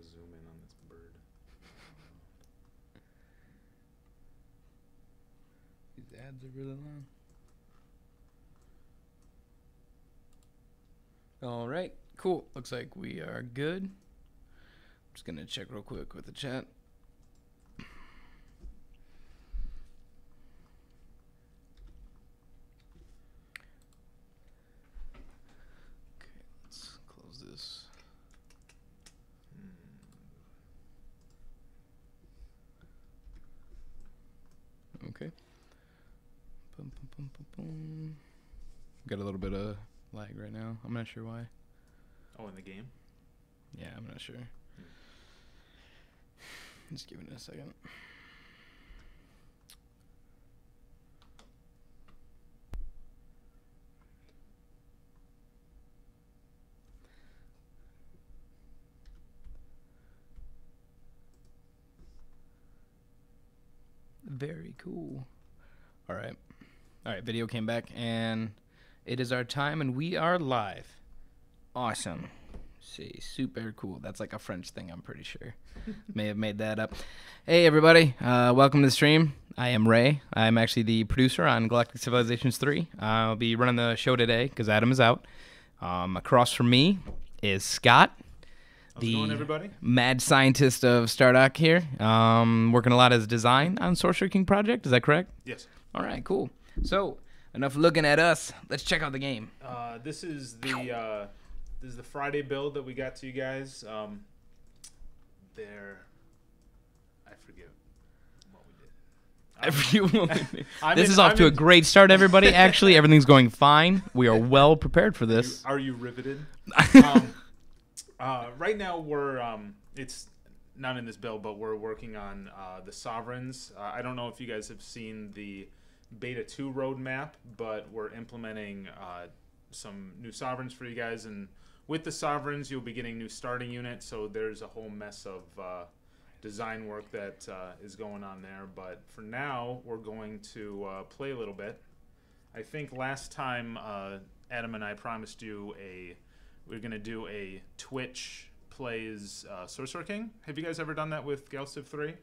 to zoom in on this bird. These ads are really long. All right, cool. Looks like we are good. I'm just gonna check real quick with the chat. Okay, let's close this. Okay. Boom, boom, boom, boom, boom. Got a little bit of lag right now. I'm not sure why. Oh, in the game? Yeah, I'm not sure. Just give it a second. Very cool. All right. All right, video came back, and it is our time, and we are live. Awesome. See, super cool. That's like a French thing, I'm pretty sure. May have made that up. Hey, everybody. Welcome to the stream. I am Ray. I'm actually the producer on Galactic Civilizations 3. I'll be running the show today because Adam is out. Across from me is Scott. How's it going, everybody? Mad scientist of Stardock here. Working a lot as design on Sorcerer King project. Is that correct? Yes. All right, cool. So, enough looking at us. Let's check out the game. This is the Friday build that we got to you guys. I forget what we did. This is off to a great start, everybody. Actually, everything's going fine. We are well prepared for this. Are you riveted? Right now, we're it's not in this build, but we're working on the Sovereigns. I don't know if you guys have seen the Beta 2 roadmap, but we're implementing some new Sovereigns for you guys. And with the Sovereigns, you'll be getting new starting units. So there's a whole mess of design work that is going on there. But for now, we're going to play a little bit. I think last time Adam and I promised you we're going to do a Twitch plays Sorcerer King. Have you guys ever done that with Galciv 3?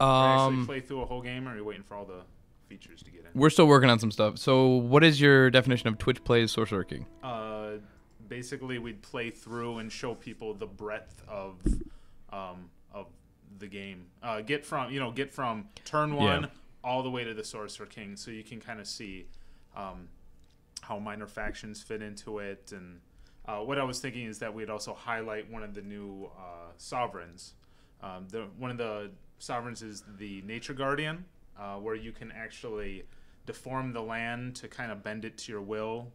Actually play through a whole game, or are you waiting for all the features to get in? We're still working on some stuff. So what is your definition of Twitch plays Sorcerer King? Basically, we'd play through and show people the breadth of the game. Get from turn one all the way to the Sorcerer King, so you can kind of see how minor factions fit into it. And what I was thinking is that we'd also highlight one of the new sovereigns. One of the sovereigns is the Nature Guardian, where you can actually deform the land to kind of bend it to your will,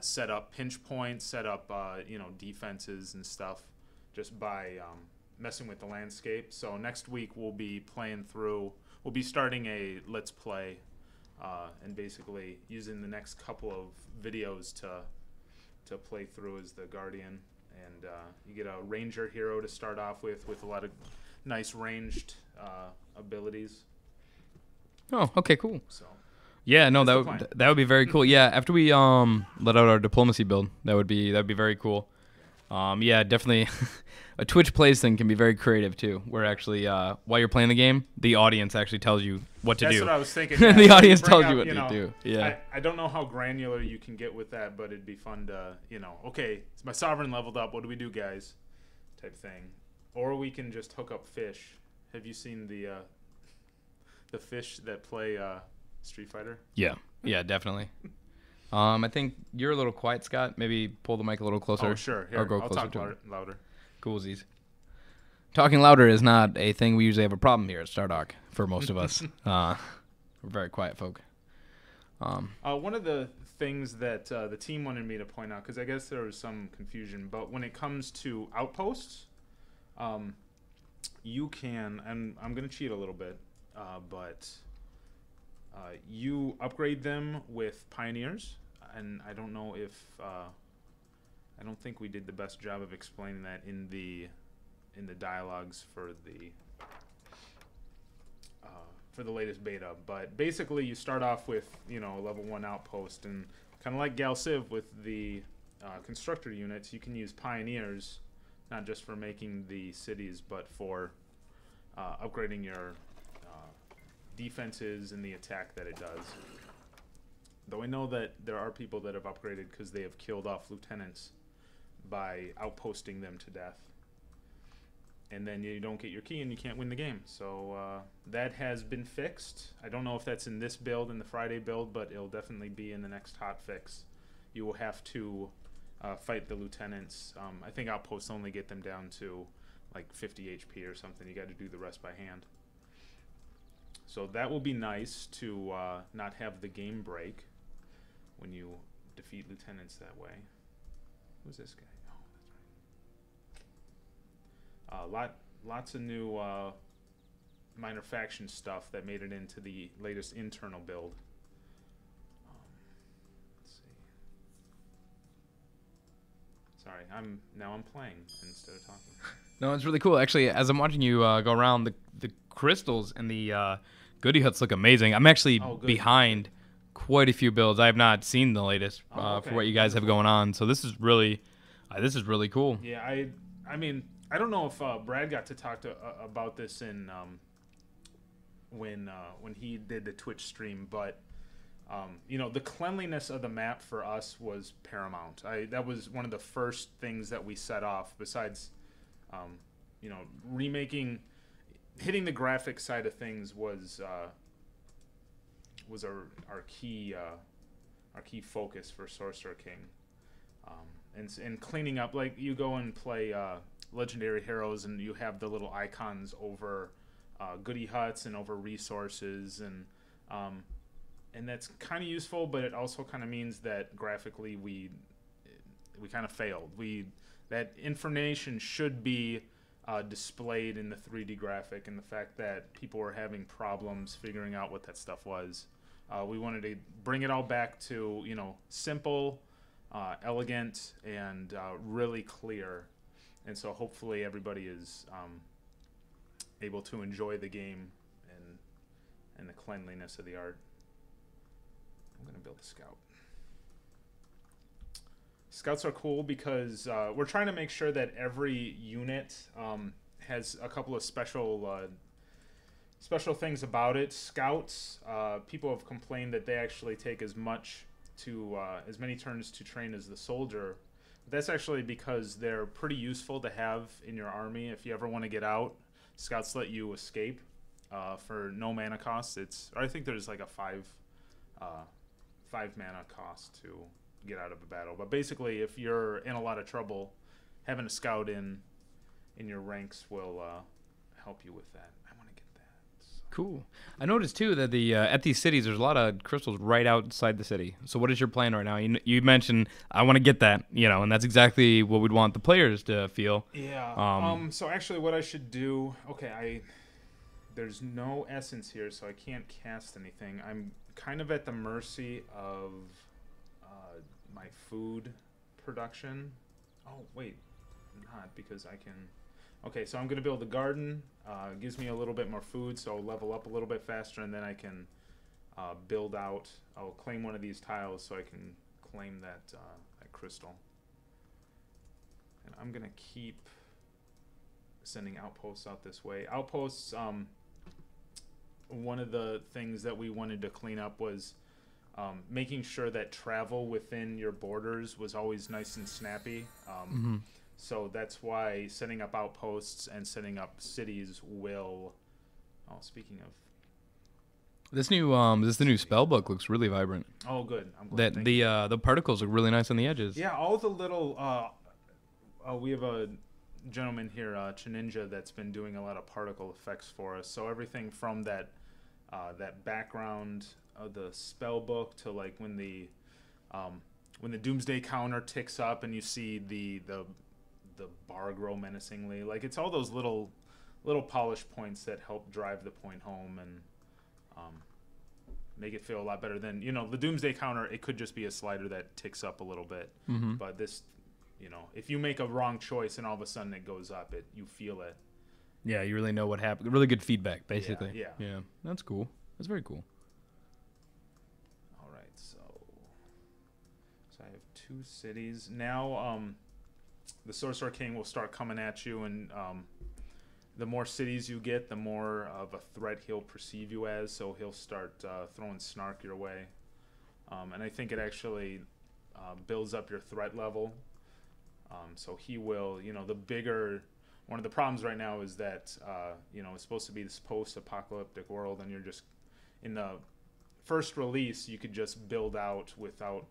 set up pinch points, set up defenses and stuff just by messing with the landscape. So next week we'll be starting a Let's Play and basically using the next couple of videos to play through as the Guardian. And you get a Ranger hero to start off with a lot of nice ranged abilities. Oh, okay, cool. So yeah, no, that would be very cool. Yeah, after we let out our diplomacy build, that'd be very cool. Yeah, definitely. A Twitch plays thing can be very creative too, where actually while you're playing the game, the audience actually tells you what to do. That's what I was thinking. The audience tells you what to do. Yeah. I don't know how granular you can get with that, but it'd be fun to, okay, it's my Sovereign leveled up. What do we do, guys? Type thing. Or we can just hook up fish. Have you seen the fish that play Street Fighter? Yeah, definitely. I think you're a little quiet, Scott. Maybe pull the mic a little closer. Oh, sure. Here, or go I'll closer talk louder. Coolsies. Talking louder is not a thing we usually have a problem here at Stardock for most of us. We're very quiet folk. One of the things that the team wanted me to point out, because I guess there was some confusion, but when it comes to Outposts, you can, and I'm going to cheat a little bit, but you upgrade them with Pioneers, and I don't know if I don't think we did the best job of explaining that in the dialogues for the latest beta. But basically, you start off with a level 1 outpost, and kind of like Galciv with the constructor units, you can use Pioneers not just for making the cities, but for upgrading your defenses and the attack that it does. Though I know that there are people that have upgraded because they have killed off lieutenants by outposting them to death. And then you don't get your key and you can't win the game. So that has been fixed. I don't know if that's in this build, in the Friday build, but it'll definitely be in the next hot fix. You will have to fight the lieutenants. I think Outposts only get them down to like 50 HP or something. You got to do the rest by hand. So that will be nice to not have the game break when you defeat lieutenants that way. Who's this guy? Oh, that's right. Lots of new minor faction stuff that made it into the latest internal build. Let's see. Sorry, I'm playing instead of talking. No, it's really cool. Actually, as I'm watching you go around, the crystals and the goodie huts look amazing. I'm actually behind quite a few builds. I have not seen the latest for what you guys have going on. So this is really cool. Yeah, I mean, I don't know if Brad got to talk about this in when he did the Twitch stream, but you know, the cleanliness of the map for us was paramount. That was one of the first things that we set off. Besides, you know, hitting the graphic side of things was our key focus for Sorcerer King, and cleaning up. Like, you go and play Legendary Heroes, and you have the little icons over goodie huts and over resources, and that's kind of useful, but it also kind of means that graphically we kind of failed. That information should be displayed in the 3D graphic, and the fact that people were having problems figuring out what that stuff was. We wanted to bring it all back to, you know, simple, elegant, and really clear. And so hopefully everybody is able to enjoy the game and the cleanliness of the art. I'm going to build a scout. Scouts are cool because we're trying to make sure that every unit has a couple of special things about it. Scouts, people have complained that they actually take as many turns to train as the soldier. That's actually because they're pretty useful to have in your army. If you ever want to get out, Scouts let you escape for no mana cost. I think there's like a five mana cost to get out of a battle. But basically, if you're in a lot of trouble, having a Scout in your ranks will help you with that. I want to get that. So. Cool. I noticed too that at these cities, there's a lot of crystals right outside the city. So what is your plan right now? You mentioned I want to get that, you know, and that's exactly what we'd want the players to feel. Yeah. So actually, what I should do? Okay, there's no essence here, so I can't cast anything. I'm kind of at the mercy of my food production. Oh wait, not, because I can. Okay, so I'm gonna build a garden. Gives me a little bit more food, so I'll level up a little bit faster, and then I can build out. I'll claim one of these tiles so I can claim that crystal. And I'm gonna keep sending outposts out this way. Outposts. One of the things that we wanted to clean up was making sure that travel within your borders was always nice and snappy. So that's why setting up outposts and setting up cities will. Oh, speaking of, this the new spell book looks really vibrant. Oh, good. I'm glad. That the particles look really nice on the edges. Yeah, all the little. We have a gentleman here, Chininja, that's been doing a lot of particle effects for us. So everything from that background of the spell book to like when the doomsday counter ticks up and you see the bar grow menacingly. Like, it's all those little polish points that help drive the point home and make it feel a lot better than, you know, the doomsday counter. It could just be a slider that ticks up a little bit, but this, you know, if you make a wrong choice and all of a sudden it goes up, you feel it. Yeah, you really know what happened. Really good feedback, basically. Yeah. That's cool. That's very cool. All right, so I have 2 cities now. the Sorcerer King will start coming at you, and the more cities you get, the more of a threat he'll perceive you as. So he'll start throwing snark your way, and I think it actually builds up your threat level. So he will, the bigger. One of the problems right now is that it's supposed to be this post-apocalyptic world, and you're just in the first release you could just build out without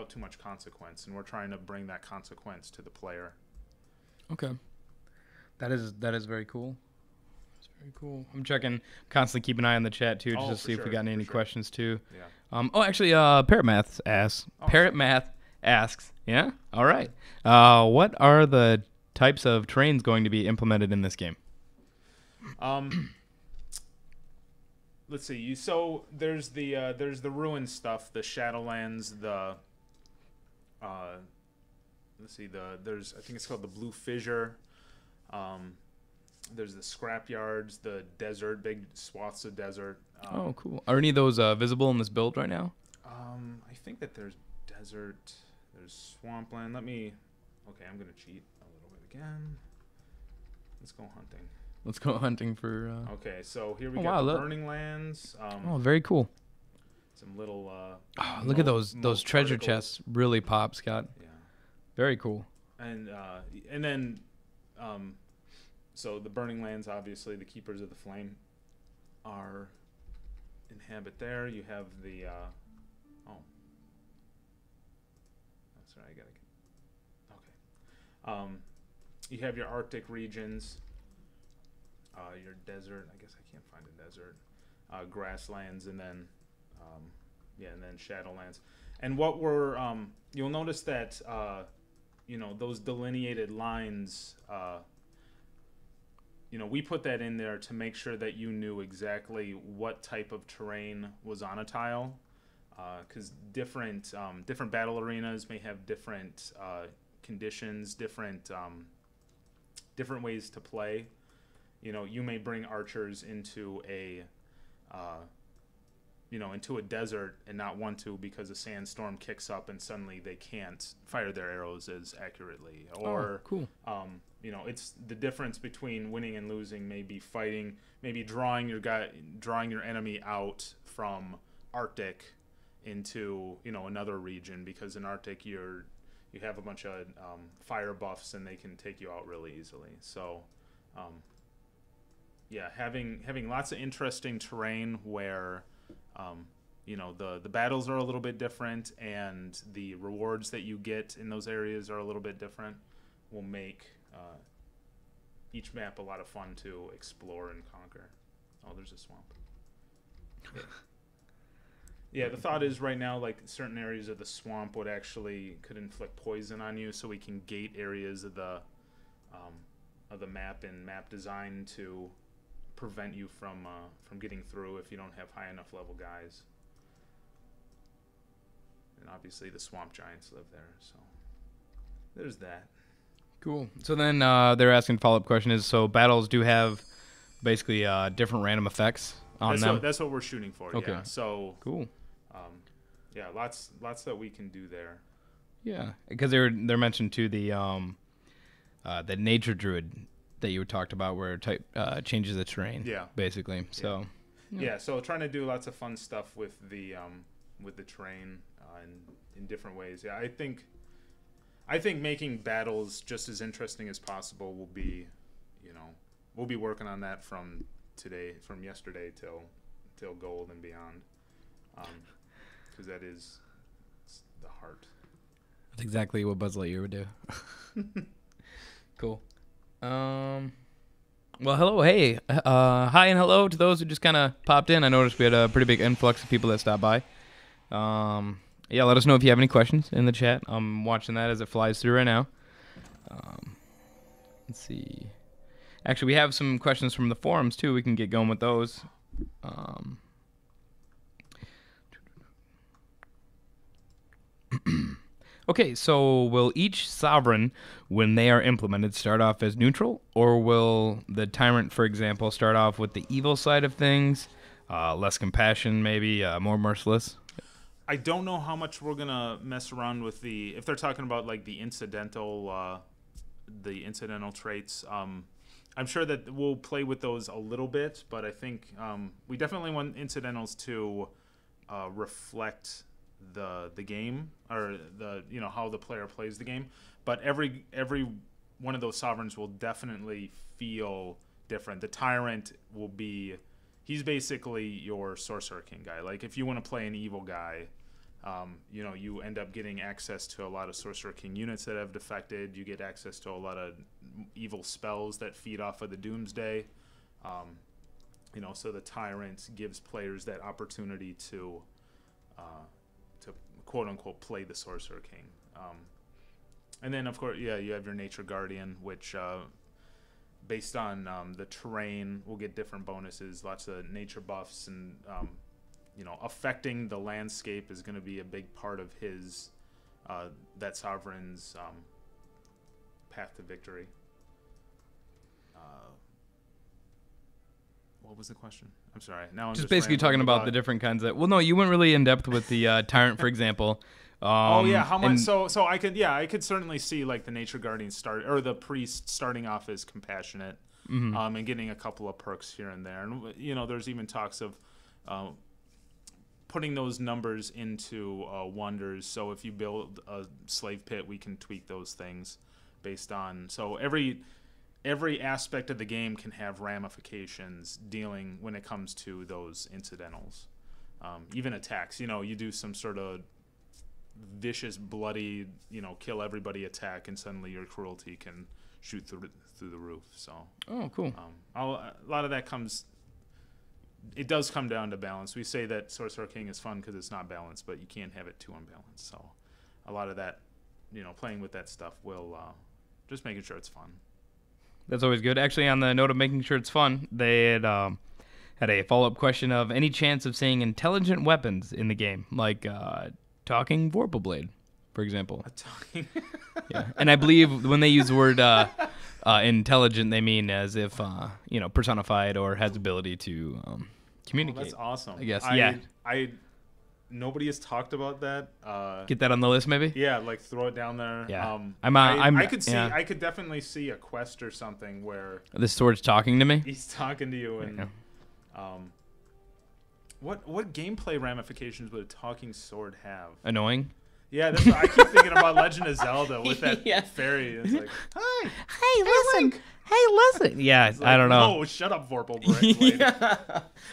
too much consequence, and we're trying to bring that consequence to the player. Okay, that is very cool. That's very cool. I'm checking, constantly keep an eye on the chat too, just to see if we got any questions too. Yeah. Actually, Parrot Math asks. Parrot Math asks. Yeah. All right. What are the types of terrains going to be implemented in this game? Let's see. So there's the ruin stuff, the Shadowlands, there's I think it's called the Blue Fissure. There's the scrapyards, the desert, big swaths of desert. Oh, cool. Are any of those visible in this build right now? I think that there's desert, there's swampland. Okay, I'm gonna cheat a little bit again. Let's go hunting. Let's go hunting for... Okay, so here we got the Burning Lands. Very cool. Some little... look at those treasure chests. Really pop, Scott. Yeah. Very cool. And then... so the Burning Lands, obviously, the Keepers of the Flame are inhabit there. You have the... sorry, I gotta... Okay. You have your Arctic regions... your desert, I guess I can't find a desert, grasslands, and then, and then Shadowlands. And what we're, you'll notice that, those delineated lines, we put that in there to make sure that you knew exactly what type of terrain was on a tile, because different battle arenas may have different conditions, different ways to play. You may bring archers into a desert and not want to because a sandstorm kicks up and suddenly they can't fire their arrows as accurately. Or, cool. It's the difference between winning and losing. Maybe fighting, maybe drawing your enemy out from Arctic into another region, because in Arctic you have a bunch of fire buffs and they can take you out really easily. So. Having lots of interesting terrain where, the battles are a little bit different and the rewards that you get in those areas are a little bit different will make each map a lot of fun to explore and conquer. Oh, there's a swamp. Yeah, the thought is right now, like, certain areas of the swamp could inflict poison on you, so we can gate areas of the map and map design to prevent you from getting through if you don't have high enough level guys. And obviously the swamp giants live there, so there's that. Cool. So then they're asking follow-up question is, so battles do have basically different random effects on them? That's what we're shooting for. Okay. Yeah. So cool. Lots that we can do there. Yeah, because they're mentioned too the nature druid that you talked about, where type changes the terrain. Yeah. Basically. So. Yeah. So trying to do lots of fun stuff with the terrain in different ways. Yeah, I think making battles just as interesting as possible will be, we'll be working on that from yesterday till gold and beyond, because that is the heart. That's exactly what Buzz Lightyear would do. Cool. Well, hello, hey, hi and hello to those who just kind of popped in. I noticed we had a pretty big influx of people that stopped by. Let us know if you have any questions in the chat. I'm watching that as it flies through right now. Let's see. Actually, we have some questions from the forums too. We can get going with those. Okay, so will each sovereign, when they are implemented, start off as neutral? Or will the tyrant, for example, start off with the evil side of things, less compassion, maybe, more merciless? I don't know how much we're gonna mess around with if they're talking about like the incidental traits. I'm sure that we'll play with those a little bit, but I think we definitely want incidentals to reflect the game, or how the player plays the game. But every one of those sovereigns will definitely feel different. The tyrant will be, he's basically your Sorcerer King guy. Like if you want to play an evil guy, you end up getting access to a lot of Sorcerer King units that have defected. You get access to a lot of evil spells that feed off of the Doomsday. So the tyrant gives players that opportunity to quote unquote play the Sorcerer King. And then of course, you have your Nature Guardian, which based on the terrain will get different bonuses, lots of nature buffs, and affecting the landscape is going to be a big part of his that sovereign's path to victory. What was the question? I'm sorry. Now I'm just basically talking about the different kinds of. Well, no, you went really in depth with the tyrant, for example. How much? So I could certainly see like the Nature Guardian or the priest starting off as compassionate, and getting a couple of perks here and there, and there's even talks of putting those numbers into wonders. So if you build a slave pit, we can tweak those things based on. So every aspect of the game can have ramifications dealing when it comes to those incidentals. Even attacks. You do some sort of vicious, bloody, kill everybody attack, and suddenly your cruelty can shoot through the roof. So. Oh, cool. A lot of that comes. It does come down to balance. We say that Sorcerer King is fun because it's not balanced, but you can't have it too unbalanced. So, a lot of that, playing with that stuff will just making sure it's fun. That's always good. Actually, on the note of making sure it's fun, they had a follow-up question of any chance of seeing intelligent weapons in the game, like talking Vorpal Blade, for example. Talking. Yeah, and I believe when they use the word intelligent, they mean as if personified or has ability to communicate. Oh, that's awesome. I guess. Nobody has talked about that. Get that on the list, maybe. Yeah, like throw it down there. Yeah. I could definitely see a quest or something where this sword's talking to me. He's talking to you, and what gameplay ramifications would a talking sword have? Annoying. Yeah, that's what I keep thinking about Legend of Zelda with that fairy. It's like, hi, hey, listen. Yeah, like, I don't know. Oh, shut up, Vorpal Blade.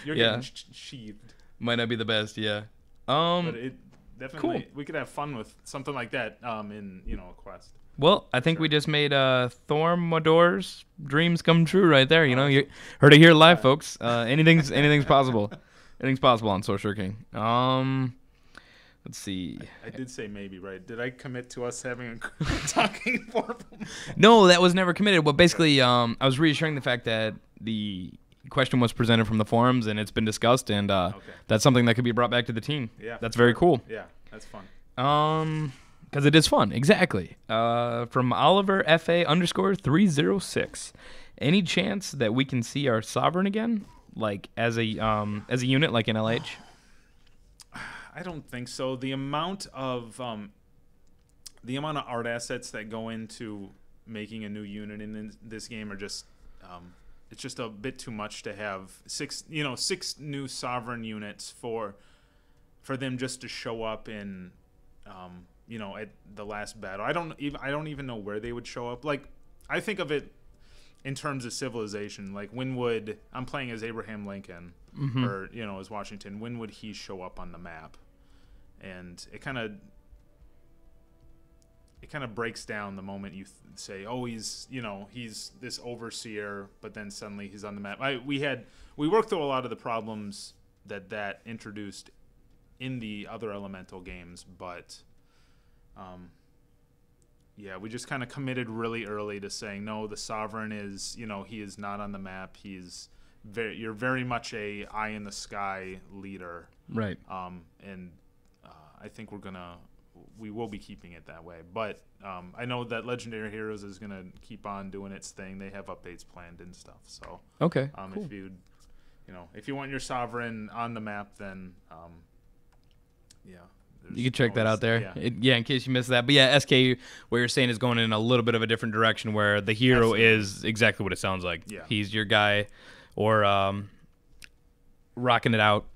You're getting sheathed. Might not be the best. Yeah. But it definitely cool. We could have fun with something like that in a quest. Well, I think we just made Thormodor's dreams come true right there. You heard it here live, folks. Anything's possible. Anything's possible on Sorcerer King. Let's see. I did say maybe, right? Did I commit to us having a talking Vorpal? No, that was never committed. Well, basically, I was reassuring the fact that the question was presented from the forums and it's been discussed, and that's something that could be brought back to the team. Yeah, that's very cool. Yeah, that's fun. Because it is fun, exactly. From Oliver FA _306. Any chance that we can see our sovereign again, like as a unit, like in LH? I don't think so. The amount of art assets that go into making a new unit in this game are just it's just a bit too much to have six new sovereign units for them just to show up in at the last battle. I don't even know where they would show up. Like, I think of it in terms of civilization. Like, when would I'm playing as Abraham Lincoln or as Washington? When would he show up on the map? And it kind of breaks down the moment you say, oh, he's this overseer, but then suddenly he's on the map. We worked through a lot of the problems that introduced in the other Elemental games, but we just kind of committed really early to saying, no, the Sovereign is, he is not on the map. You're very much a eye in the sky leader. Right. And I think we will be keeping it that way. But I know that Legendary Heroes is going to keep on doing its thing. They have updates planned and stuff. So okay, cool. If you want your Sovereign on the map, then You can check that out there. Yeah. In case you missed that. But yeah, SK, what you're saying is going in a little bit of a different direction where the hero is exactly what it sounds like. Yeah. He's your guy, or rocking it out,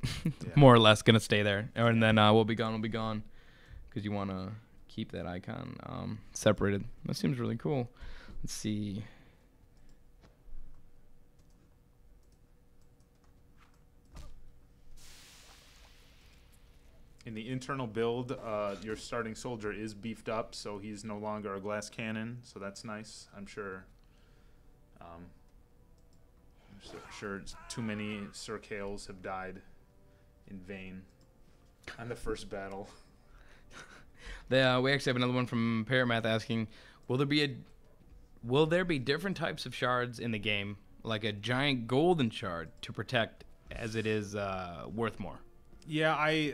more or less, going to stay there. And then we'll be gone, because you want to keep that icon separated. That seems really cool. Let's see. In the internal build, your starting soldier is beefed up, so he's no longer a glass cannon, so that's nice. I'm sure too many Sir Kales have died in vain on the first battle. We actually have another one from Paramath asking, will there be different types of shards in the game, like a giant golden shard to protect, as it is worth more? Yeah,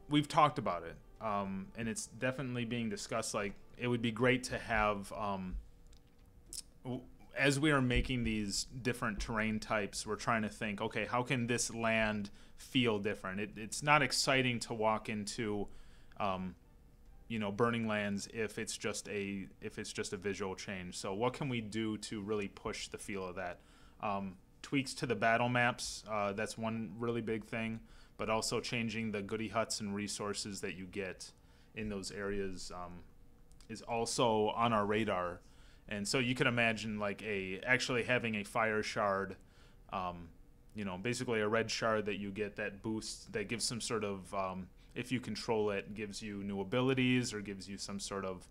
we've talked about it, and it's definitely being discussed. Like, it would be great to have, as we are making these different terrain types, we're trying to think, okay, how can this land feel different? It's not exciting to walk into, Burning Lands if it's just a visual change. So what can we do to really push the feel of that? Tweaks to the battle maps, that's one really big thing. But also changing the goodie huts and resources that you get in those areas is also on our radar. And so you can imagine like actually having a fire shard, basically a red shard that you get that boosts, that gives some sort of, if you control it, gives you new abilities or gives you some sort of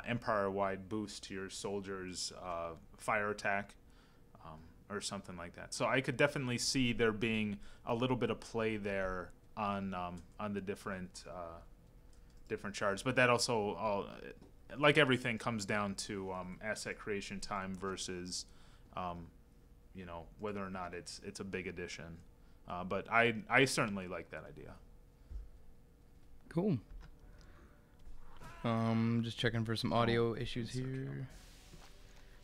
empire-wide boost to your soldiers' fire attack. Or something like that. So I could definitely see there being a little bit of play there on the different shards, but that also, like everything, comes down to asset creation time versus, whether or not it's a big addition. But I certainly like that idea. Cool. Just checking for some audio issues here.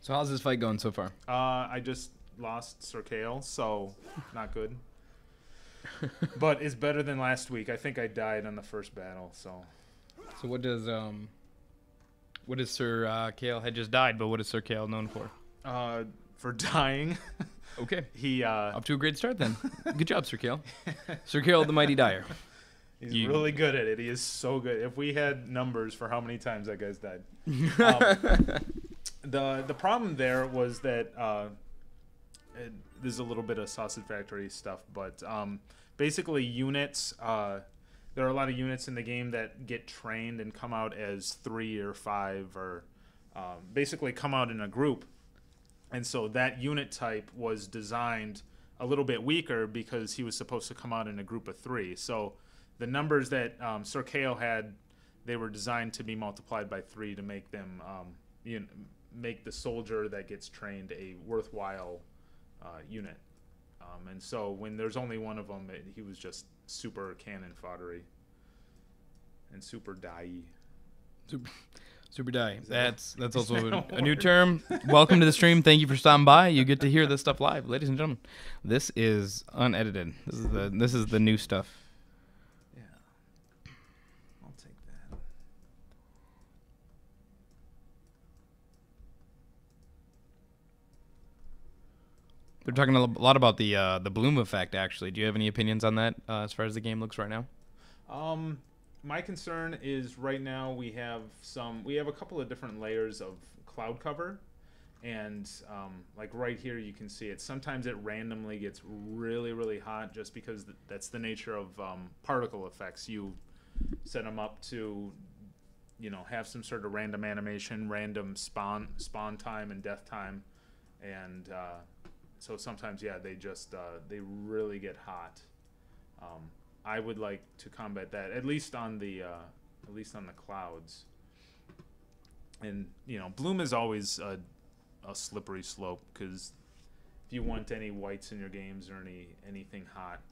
So how's this fight going so far? I just lost Sir Kale, so not good. But it's better than last week. I think I died on the first battle, so. So what does Sir Kale had just died, but what is Sir Kale known for? For dying. Okay. He up to a great start then. Good job, Sir Kale. Sir Kale the Mighty Dyer. He's really good at it. He is so good. If we had numbers for how many times that guy's died. The problem there was that there's a little bit of Sausage Factory stuff, but basically units, there are a lot of units in the game that get trained and come out as 3 or 5 or basically come out in a group. And so that unit type was designed a little bit weaker because he was supposed to come out in a group of 3. So the numbers that Sir Kale had, they were designed to be multiplied by 3 to make them, make the soldier that gets trained a worthwhile unit. And so when there's only one of them, he was just super cannon foddery and super die. Super die. That's also a new term. Welcome to the stream. Thank you for stopping by. You get to hear this stuff live, ladies and gentlemen. This is unedited. This is the new stuff. Yeah, I'll take that. They're talking a lot about the bloom effect. Actually, do you have any opinions on that as far as the game looks right now? My concern is right now we have a couple of different layers of cloud cover, and like right here you can see it. Sometimes it randomly gets really, really hot just because that's the nature of particle effects. You set them up to, have some sort of random animation, random spawn time and death time, and so sometimes they really get hot. I would like to combat that at least on the clouds. And bloom is always a slippery slope because if you want any whites in your games or anything hot,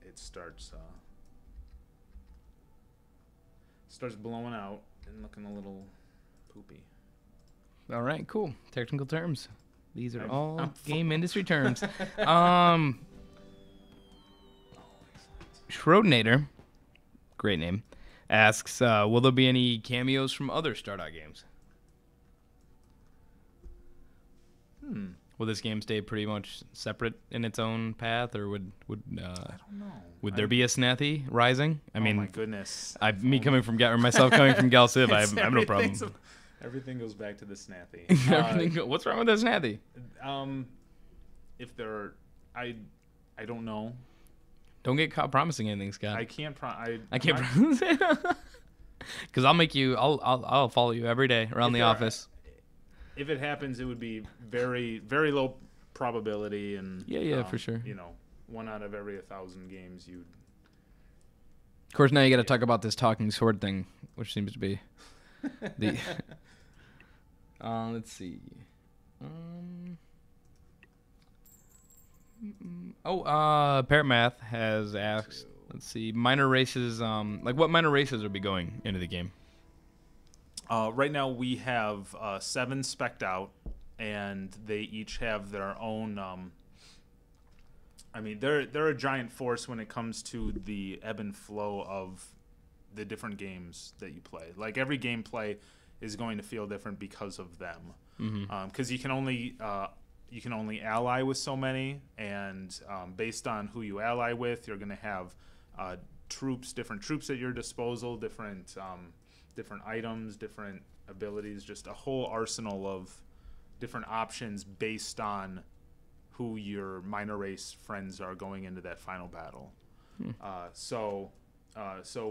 it starts blowing out and looking a little poopy. All right, cool. Technical terms. These are all game industry terms. Schrodinator, great name, asks, will there be any cameos from other Stardock games? Will this game stay pretty much separate in its own path, or would I don't know. would there be a Snathy Rising? I mean, oh my goodness. Coming from myself coming from Gal Civ, I have no problem. Everything goes back to the Snathy. What's wrong with the Snathy? If there, I don't know. Don't get caught promising anything, Scott. I can't. I can't promise it. Because I'll make you. I'll follow you every day around the office. If it happens, it would be very, very low probability, and for sure. 1 out of every 1,000 games, you'd. Of course, now you got to talk about this talking sword thing, which seems to be the. Let's see. Parrot Math has asked. Let's see, minor races. What minor races will be going into the game? Right now we have 7 spec'd out, and they each have their own. They're a giant force when it comes to the ebb and flow of the different games that you play. Like every gameplay is going to feel different because of them. Because you can only ally with so many, and based on who you ally with, you're going to have different troops at your disposal, different items, different abilities, just a whole arsenal of different options based on who your minor race friends are going into that final battle. So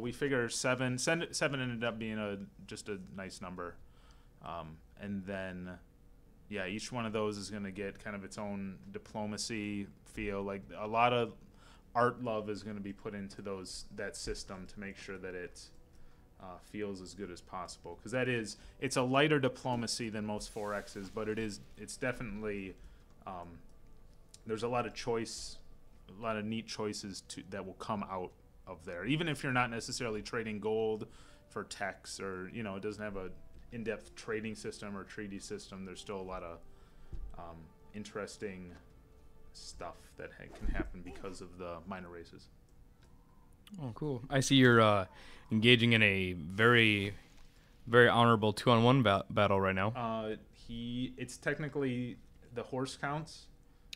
we figure 7 ended up being just a nice number. And then, each one of those is going to get kind of its own diplomacy feel. Like a lot of art love is going to be put into that system to make sure that it feels as good as possible. Because it's a lighter diplomacy than most 4Xs, but it's definitely there's a lot of neat choices that will come out of there. Even if you're not necessarily trading gold for techs, or it doesn't have a in-depth trading system or treaty system, there's still a lot of interesting stuff that can happen because of the minor races. Oh, cool. I see you're engaging in a very, very honorable 2-on-1 battle right now. It's technically the horse counts.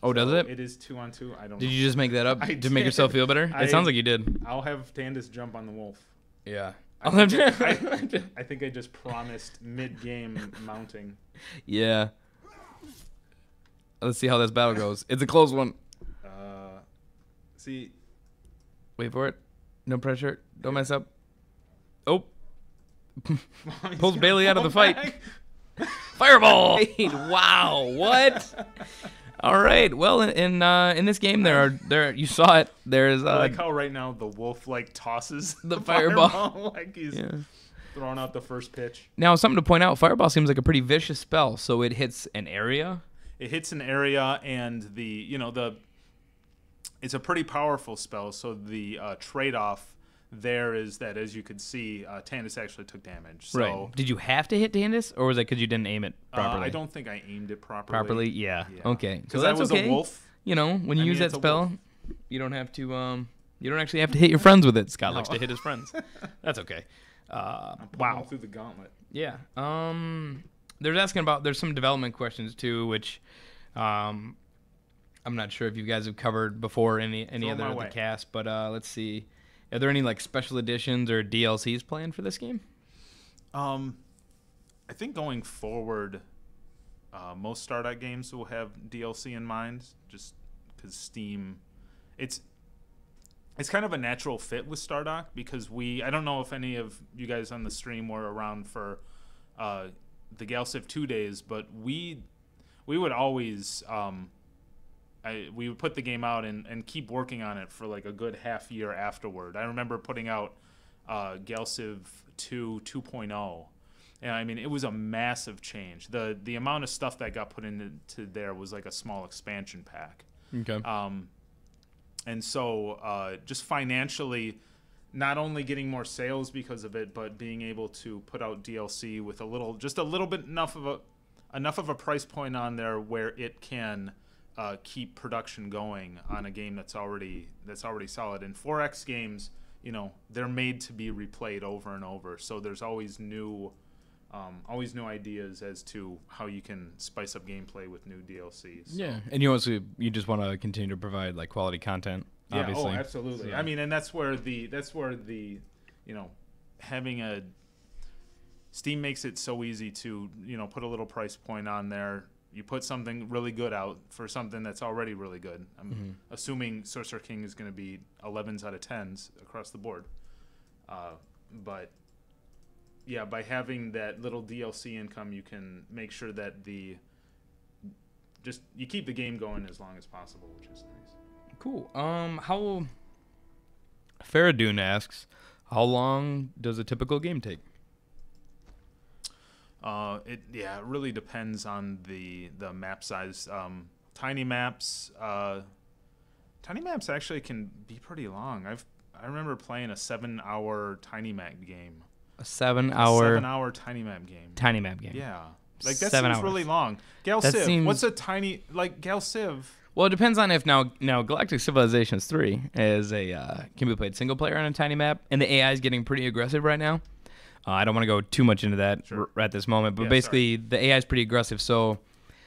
Oh, so does it? It is 2-on-2. I don't know. Did you just make that up to make yourself feel better? It sounds like you did. I'll have Tandis jump on the wolf. Yeah. I think I just promised mid-game mounting. Yeah. Let's see how this battle goes. It's a close one. See. Wait for it. No pressure. Don't mess up. Oh. Pulls Bailey out of the fight. Fireball! Wow. What? All right. Well, in this game, there you saw it. There's I like how right now the wolf tosses the fireball like he's throwing out the first pitch. Now, something to point out: fireball seems like a pretty vicious spell. So it hits an area. It hits an area, and it's a pretty powerful spell. So the trade-off there is that, as you could see, Tandis actually took damage. So, right. Did you have to hit Tandis, or was it because you didn't aim it properly? I don't think I aimed it properly. Properly, yeah. Okay. Because I was a wolf. When you use that spell, you don't have to. You don't actually have to hit your friends with it. Scott likes to hit his friends. That's okay. Wow. Through the gauntlet. Yeah. There's some development questions too, which I'm not sure if you guys have covered before any other of the cast, but let's see. Are there any special editions or DLCs planned for this game? I think going forward, most Stardock games will have DLC in mind, just because Steam, it's kind of a natural fit with Stardock, because I don't know if any of you guys on the stream were around for the Gal Civ 2 days, but we would always we would put the game out and keep working on it for a good half year afterward. I remember putting out Gal Civ 2 2.0, and it was a massive change. The amount of stuff that got put into there was like a small expansion pack. Okay. And so just financially, not only getting more sales because of it, but being able to put out DLC with enough of a price point on there where it can keep production going on a game that's already solid. In 4X games, they're made to be replayed over and over. So there's always new ideas as to how you can spice up gameplay with new DLCs. So. Yeah, and you just want to continue to provide like quality content. Yeah, obviously. Absolutely. So. I mean, and that's where the having a Steam makes it so easy to put a little price point on there. You put something really good out for something that's already really good. I'm assuming Sorcerer King is going to be 11s out of 10s across the board. But yeah, by having that little DLC income, you can make sure that you keep the game going as long as possible, which is nice. Cool. How Faradune asks, how long does a typical game take? It really depends on the map size. Tiny maps actually can be pretty long. I remember playing a 7-hour tiny map game. A 7-hour 7-hour tiny map game. Tiny map game. Yeah, like that 7 seems hours. really long. Gal That Civ. seems- What's a tiny Gal Civ? Well, it depends on if now Galactic Civilizations 3 is can be played single player on a tiny map, and the AI is getting pretty aggressive right now. I don't want to go too much into that at this moment, but basically the AI is pretty aggressive. So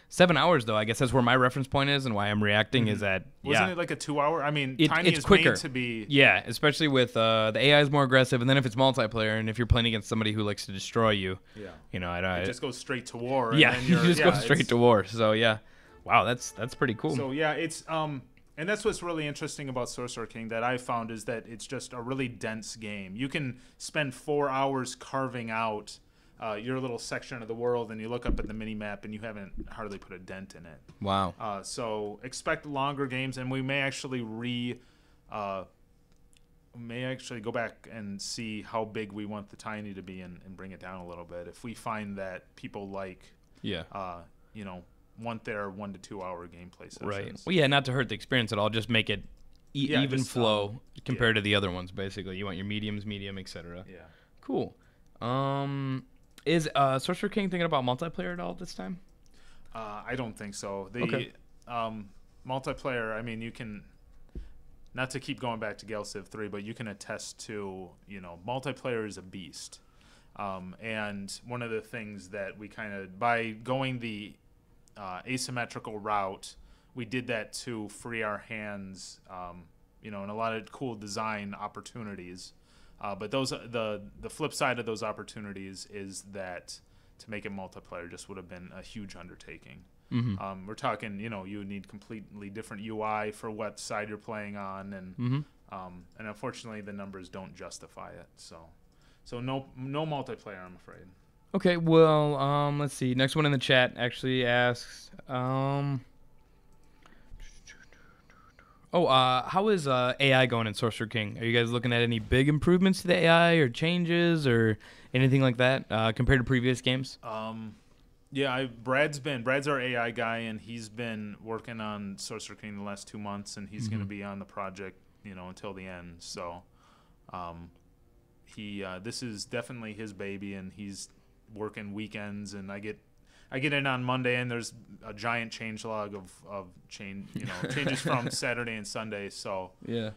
7 hours, though, I guess that's where my reference point is and why I'm reacting is that, Wasn't it like a 2-hour? I mean, Tiny it's is quicker. made to be... Yeah, especially with the AI is more aggressive, and then if it's multiplayer, and if you're playing against somebody who likes to destroy you, it just goes straight to war. Yeah, and you just go straight to war. So, yeah. Wow, that's pretty cool. So, yeah, it's... And that's what's really interesting about Sorcerer King that I found is that it's just a really dense game. You can spend 4 hours carving out your little section of the world, and you look up at the mini map, and you haven't hardly put a dent in it. Wow. So expect longer games, and we may actually go back and see how big we want the Tiny to be and bring it down a little bit if we find that people want their 1 to 2 hour gameplay sessions. Right. Well, yeah, not to hurt the experience at all. Just make it even flow compared to the other ones. Basically, you want your medium, etc. Yeah. Cool. Is Sorcerer King thinking about multiplayer at all this time? I don't think so. The multiplayer. I mean, you can. Not to keep going back to Gale Civ 3, but you can attest to multiplayer is a beast. And one of the things that we kind of by going the asymmetrical route, we did that to free our hands, and a lot of cool design opportunities. But the flip side of those opportunities is that to make it multiplayer just would have been a huge undertaking. Mm-hmm. We're talking, you would need completely different UI for what side you're playing on, and unfortunately the numbers don't justify it. So no multiplayer, I'm afraid. Okay, well, let's see. Next one in the chat actually asks, how is AI going in Sorcerer King? Are you guys looking at any big improvements to the AI or changes or anything like that compared to previous games? Yeah, Brad's our AI guy, and he's been working on Sorcerer King the last 2 months, and he's going to be on the project, until the end. So, this is definitely his baby, and he's working weekends, and I get in on Monday, and there's a giant change log of changes from Saturday and Sunday. So yeah,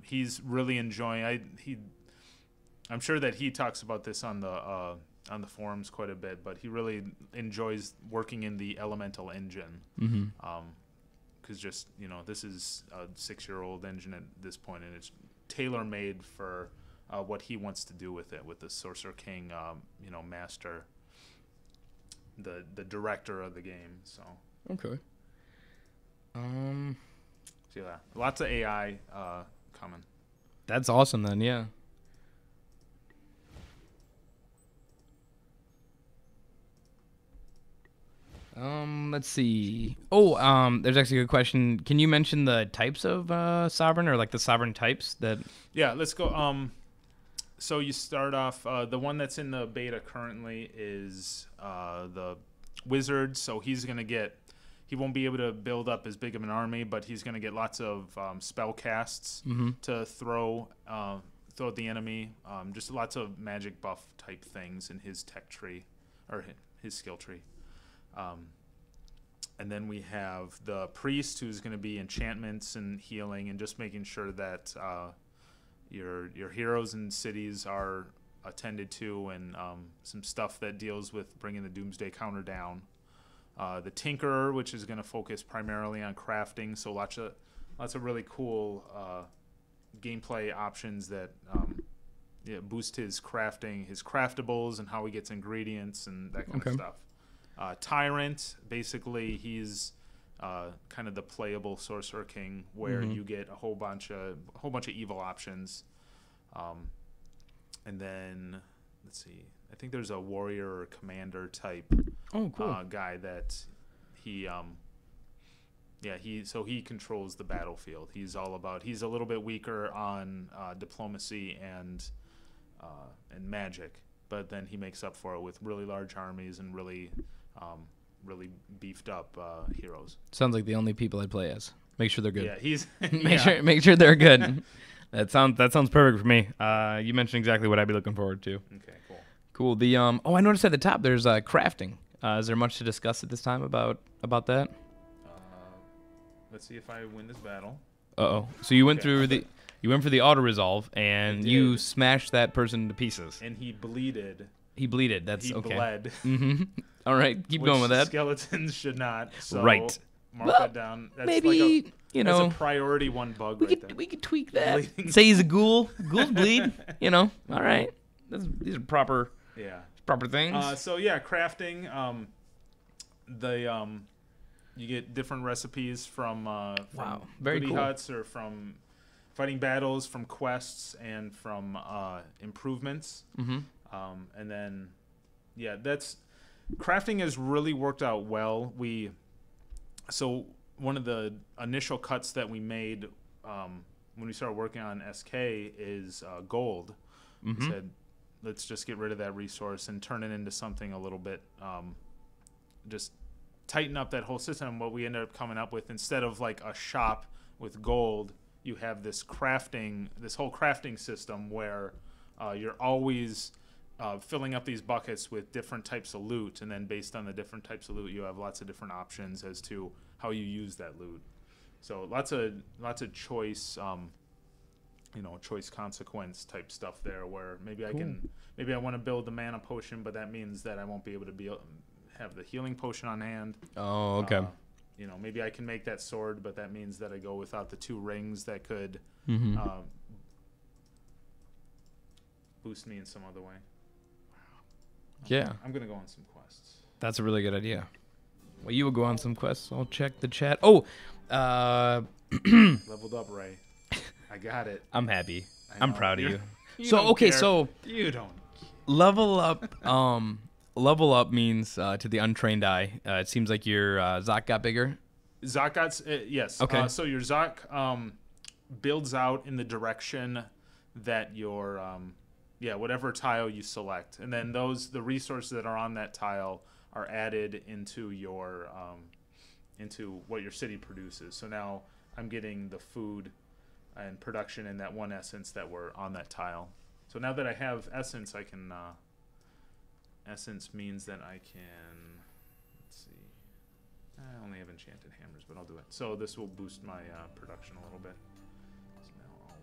he's really enjoying. I'm sure that he talks about this on the forums quite a bit, but he really enjoys working in the Elemental engine. Because this is a 6-year-old engine at this point, and it's tailor made for what he wants to do with it, with the Sorcerer King, master, the director of the game. So okay. So yeah, lots of AI coming. That's awesome then. Yeah. Let's see. There's actually a good question. Can you mention the types of sovereign or like the sovereign types that? Yeah, let's go. So you start off. The one that's in the beta currently is the wizard. So he's gonna get. He won't be able to build up as big of an army, but he's gonna get lots of spell casts to throw at the enemy. Just lots of magic buff type things in his tech tree, or his skill tree. And then we have the priest, who's going to be enchantments and healing, and just making sure that your heroes and cities are attended to, and some stuff that deals with bringing the Doomsday counter down. The Tinkerer, which is going to focus primarily on crafting, so lots of really cool gameplay options that boost his crafting, his craftables, and how he gets ingredients and that kind of stuff. Tyrant, basically, he's kind of the playable Sorcerer King, where you get a whole bunch of evil options. And then let's see, I think there's a warrior or commander type guy that he he controls the battlefield. He's a little bit weaker on diplomacy and magic, but then he makes up for it with really large armies and really beefed up heroes. Sounds like the only people I'd play as. Make sure they're good. Yeah, he's make sure they're good. That sounds perfect for me. You mentioned exactly what I'd be looking forward to. Okay, cool. The I noticed at the top there's crafting. Is there much to discuss at this time about that? Let's see if I win this battle. So you went for the auto resolve and you smashed that person to pieces. And he bleeded. That's okay. He bled. Mm-hmm. All right, keep going with that. Skeletons should not. So right. Mark that down. That's maybe that's a priority 1 bug right there. We could tweak that. Say he's a ghoul. Ghouls bleed. All right. These are proper. Yeah. Proper things. Crafting. You get different recipes from very goodie cool. huts, or from fighting battles, from quests, and from improvements. Mm-hmm. And then, that's crafting has really worked out well. So one of the initial cuts that we made when we started working on SK is gold. Mm-hmm. We said, let's just get rid of that resource and turn it into something a little bit, just tighten up that whole system. What we ended up coming up with, instead of like a shop with gold, you have this whole crafting system where you're always filling up these buckets with different types of loot, and then based on the different types of loot, you have lots of different options as to how you use that loot. So lots of choice, choice consequence type stuff there, where maybe I want to build the mana potion, but that means that I won't be able to have the healing potion on hand. Oh, okay. Maybe I can make that sword, but that means that I go without the 2 rings that could boost me in some other way. Yeah. I'm going to go on some quests. That's a really good idea. Well, you will go on some quests. I'll check the chat. Oh, leveled up, Ray. I got it. I'm happy. I'm proud of you. You so, don't okay, care. so you don't level up. Level up means to the untrained eye. It seems like your Zoc got bigger. Zoc got yes. Okay. So your Zoc builds out in the direction that your whatever tile you select, and then the resources that are on that tile are added into your into what your city produces. So now I'm getting the food and production in that 1 essence that were on that tile. So now that I have essence, I can. Essence means that I can. Let's see. I only have enchanted hammers, but I'll do it. So this will boost my production a little bit. So now I'll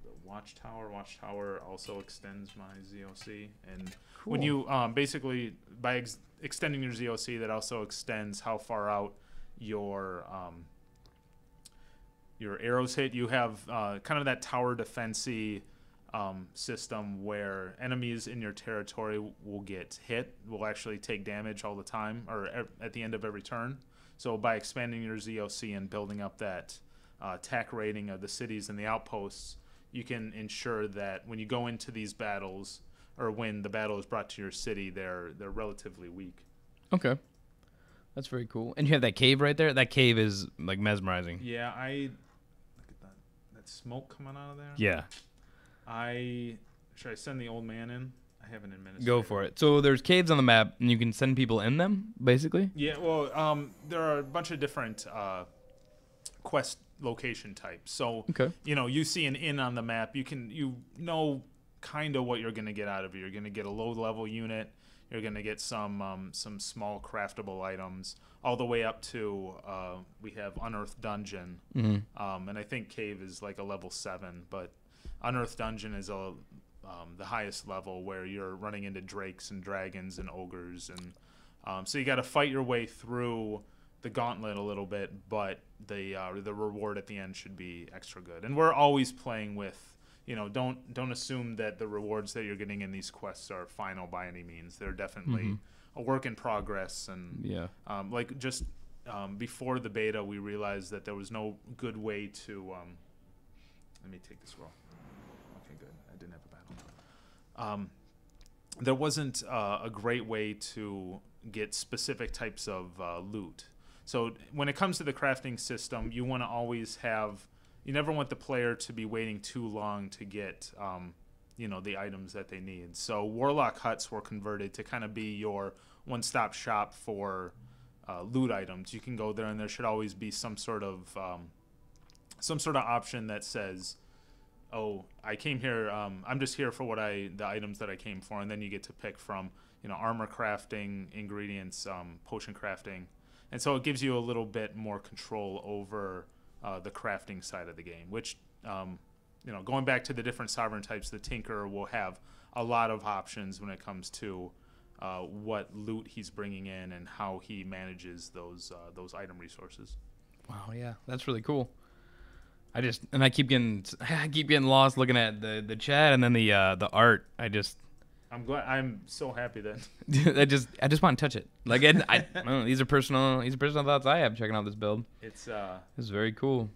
build a watchtower. Watchtower also extends my ZOC, and when you basically by extending your ZOC, that also extends how far out your arrows hit. You have kind of that tower defense-y system where enemies in your territory will get hit, will actually take damage all the time, or at the end of every turn. So by expanding your ZOC and building up that attack rating of the cities and the outposts, you can ensure that when you go into these battles, or when the battle is brought to your city, they're relatively weak. Okay. That's very cool. And you have that cave right there? That cave is like mesmerizing. Yeah, look at that smoke coming out of there. Yeah. Should I send the old man in? I have an administrator. Go for it. So there's caves on the map, and you can send people in them, basically? Yeah, well, there are a bunch of different quest location types. So, you see an inn on the map, you know kind of what you're going to get out of it. You're going to get a low-level unit. You're going to get some small craftable items, all the way up to we have Unearthed Dungeon, and I think Cave is like a level 7, but Unearthed Dungeon is the highest level, where you're running into drakes and dragons and ogres, and so you got to fight your way through the gauntlet a little bit, but the reward at the end should be extra good. And we're always playing with, don't assume that the rewards that you're getting in these quests are final by any means. They're definitely a work in progress, and before the beta, we realized that there was no good way to. Let me take this roll. Okay, good. I didn't have a battle. There wasn't a great way to get specific types of loot. So when it comes to the crafting system, you want to always have. You never want the player to be waiting too long to get, the items that they need. So Warlock huts were converted to kind of be your one-stop shop for loot items. You can go there, and there should always be some sort of option that says, "Oh, I came here. I'm just here for the items that I came for," and then you get to pick from, armor crafting, ingredients, potion crafting, and so it gives you a little bit more control over the crafting side of the game, which, going back to the different sovereign types, the Tinker will have a lot of options when it comes to what loot he's bringing in and how he manages those item resources. Wow, yeah, that's really cool. I keep getting lost looking at the chat and then the art. I'm glad. I'm so happy that I just want to touch it. Like, I don't know, these are personal thoughts I have checking out this build. It's very cool.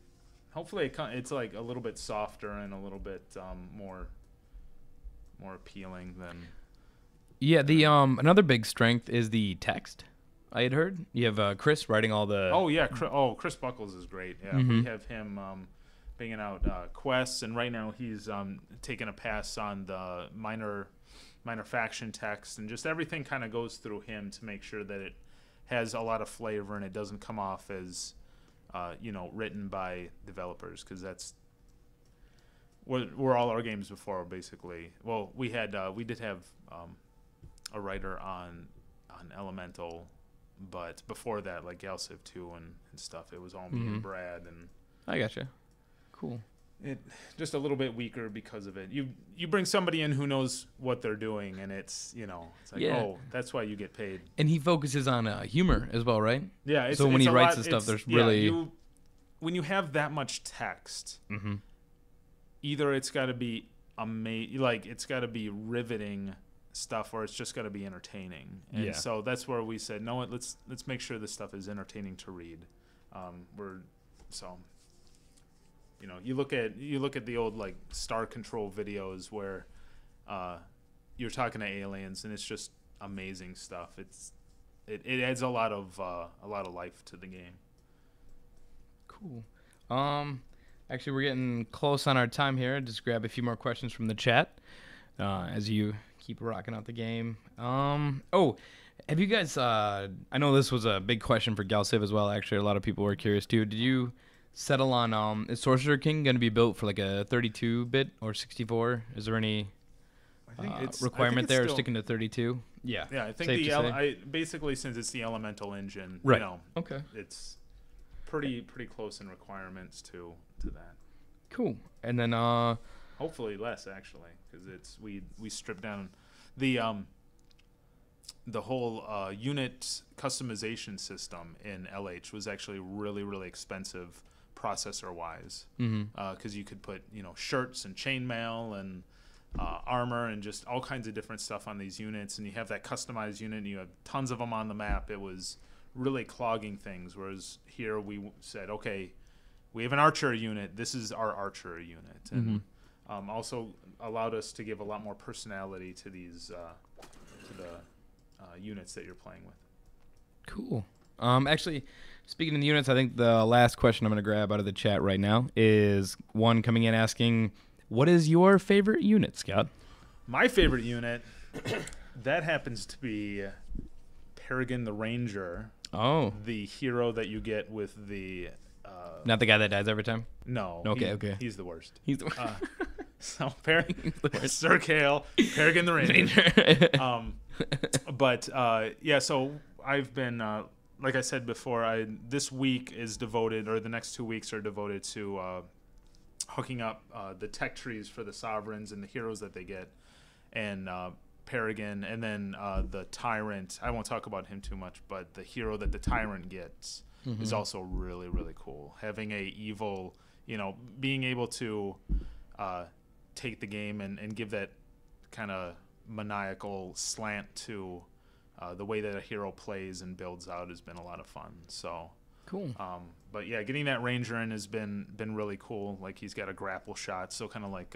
Hopefully it's like a little bit softer and a little bit more appealing than. Yeah, the another big strength is the text. I had heard you have Chris writing all the. Oh yeah, Chris Buckles is great. Yeah, we have him banging out quests, and right now he's taking a pass on the minor faction text, and just everything kind of goes through him to make sure that it has a lot of flavor and it doesn't come off as written by developers, because that's were all our games before, basically. Well, we did have a writer on Elemental, but before that, like Galciv 2 and stuff, it was all me and Brad. And I gotcha. Cool. It just a little bit weaker because of it. You bring somebody in who knows what they're doing, and it's like, oh, that's why you get paid. And he focuses on humor as well, right? Yeah. So when he writes the stuff, there's really when you have that much text, either it's got to be it's got to be riveting stuff, or it's just got to be entertaining. And so that's where we said, no, let's make sure this stuff is entertaining to read. You look at the old like Star Control videos where you're talking to aliens, and it's just amazing stuff. It adds a lot of life to the game. Cool. Actually, we're getting close on our time here. Just grab a few more questions from the chat as you keep rocking out the game. Have you guys? I know this was a big question for Galciv as well. Actually, a lot of people were curious too. Did you settle on is Sorcerer King going to be built for like a 32-bit or 64? Is there any requirement there, or sticking to 32? Yeah. Yeah, I think basically, since it's the Elemental engine, right. Okay. It's pretty close in requirements to that. Cool. And then hopefully less, actually, because we stripped down the whole unit customization system in LH was actually really, really expensive processor wise, because you could put shirts and chainmail and armor and just all kinds of different stuff on these units, and you have that customized unit and you have tons of them on the map. It was really clogging things, whereas here we said, okay, we have an archer unit, this is our archer unit, and also allowed us to give a lot more personality to these to the units that you're playing with. Cool. Actually, speaking of the units, I think the last question I'm going to grab out of the chat right now is one coming in asking, what is your favorite unit, Scott? My favorite unit, that happens to be Peregrine the Ranger. Oh. The hero that you get with the... Not the guy that dies every time? No. Okay. He's the worst. He's the worst. So Sir Kale, Peregrine the Ranger. But yeah, so I've been like I said before, this week is devoted, or the next 2 weeks are devoted to hooking up the tech trees for the sovereigns and the heroes that they get, and Peregrine, and then the Tyrant. I won't talk about him too much, but the hero that the Tyrant gets is also really, really cool. Having a evil, being able to take the game and give that kind of maniacal slant to the way that a hero plays and builds out has been a lot of fun. So cool. But yeah, getting that Ranger in has been really cool. Like, he's got a grapple shot, so kind of like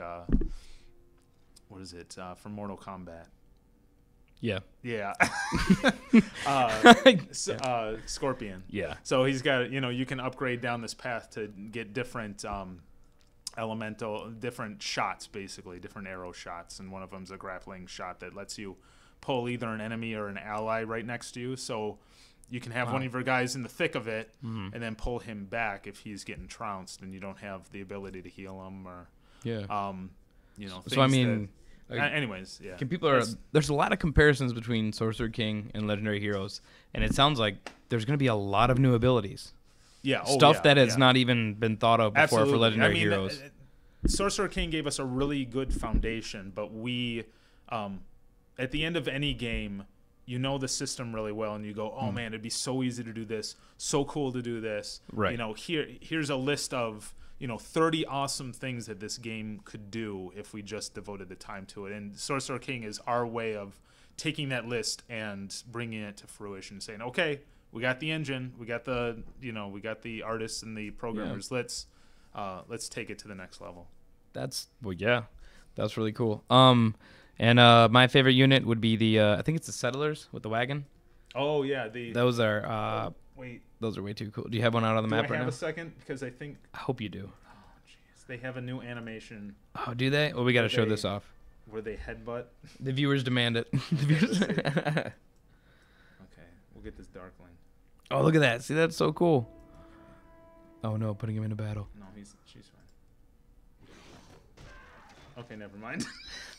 what is it from Mortal Kombat? Yeah. Scorpion. Yeah. So he's got, you can upgrade down this path to get different different shots, basically, different arrow shots, and one of them's a grappling shot that lets you pull either an enemy or an ally right next to you, so you can have one of your guys in the thick of it and then pull him back if he's getting trounced and you don't have the ability to heal him, or so I mean, anyways, yeah. There's a lot of comparisons between Sorcerer King and Legendary Heroes, and it sounds like there's going to be a lot of new abilities. Yeah, stuff that has not even been thought of before for Legendary Heroes. Sorcerer King gave us a really good foundation, but we, at the end of any game, the system really well, and you go, oh man, it'd be so easy to do this, so cool to do this. Right. Here's a list of 30 awesome things that this game could do if we just devoted the time to it. And Sorcerer King is our way of taking that list and bringing it to fruition, saying, okay, we got the engine, we got the we got the artists and the programmers. Yeah. Let's take it to the next level. That's really cool. And my favorite unit would be the I think it's the Settlers with the wagon. Oh yeah, those are those are way too cool. Do you have one out on the map right now? I have a second, because I hope you do. Oh jeez, they have a new animation. Oh, do they? Well, we got to show this off. Where they headbutt. The viewers demand it. Okay, we'll get this Darkling. Oh, look at that! See, that's so cool. Oh no, putting him in a battle. No, she's fine. Okay, never mind.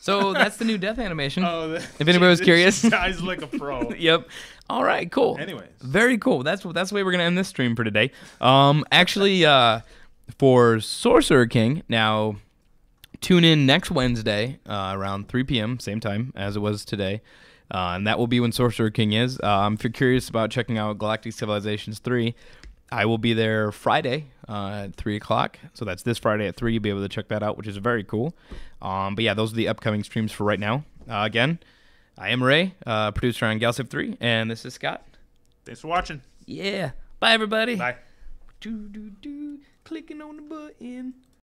So that's the new death animation. If anybody was curious. Guy's like a pro. Yep. All right, cool. Anyways. Very cool. That's the way we're going to end this stream for today. Actually, for Sorcerer King, now tune in next Wednesday around 3 p.m., same time as it was today. And that will be when Sorcerer King is. If you're curious about checking out Galactic Civilizations 3, I will be there Friday at 3 o'clock. So that's this Friday at 3. You'll be able to check that out, which is very cool. But yeah, those are the upcoming streams for right now. Again, I am Ray, producer on Galciv 3, and this is Scott. Thanks for watching. Yeah. Bye, everybody. Bye. Clicking on the button.